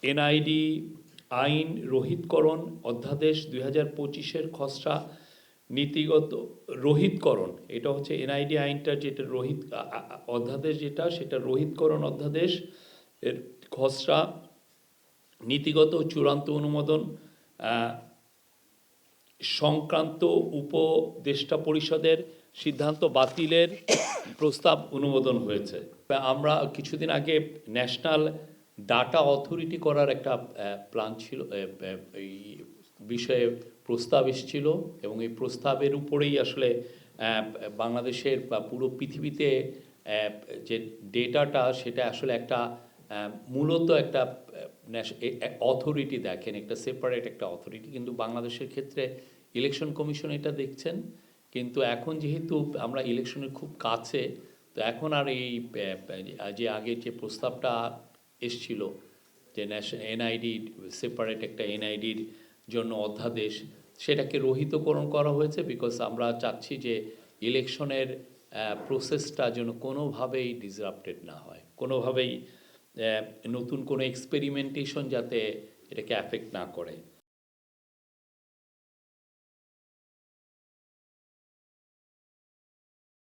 NID আইন রহিতকরণ অধ্যাদেশ 2025-এর খসড়া নীতিগত রহিতকরণ, এটা হচ্ছে এনআইডি আইনটা যেটা অধ্যাদেশ যেটা সেটা রহিতকরণ অধ্যাদেশ এর খসড়া নীতিগত চূড়ান্ত অনুমোদন সংক্রান্ত উপদেষ্টা পরিষদের সিদ্ধান্ত বাতিলের প্রস্তাব অনুমোদন হয়েছে। আমরা কিছুদিন আগে ন্যাশনাল ডাটা অথরিটি করার একটা প্ল্যান ছিল, এই বিষয়ে প্রস্তাব এসেছিল এবং এই প্রস্তাবের উপরেই আসলে বাংলাদেশের বা পুরো পৃথিবীতে যে ডেটাটা সেটা আসলে একটা মূলত একটা অথরিটি দেখেন, একটা সেপারেট একটা অথরিটি, কিন্তু বাংলাদেশের ক্ষেত্রে ইলেকশন কমিশন এটা দেখছেন। কিন্তু এখন যেহেতু আমরা ইলেকশনের খুব কাছে, তো এখন আর এই যে আগের যে প্রস্তাবটা এসছিল যে এনআইডি সেপারেট একটা এনআইডির জন্য অধ্যাদেশ, সেটাকে রহিতকরণ করা হয়েছে। বিকজ আমরা চাচ্ছি যে ইলেকশনের প্রসেসটা যেন কোনোভাবেই ডিসরাপ্টেড না হয়, কোনোভাবেই নতুন কোনো এক্সপেরিমেন্টেশন যাতে এটাকে অ্যাফেক্ট না করে।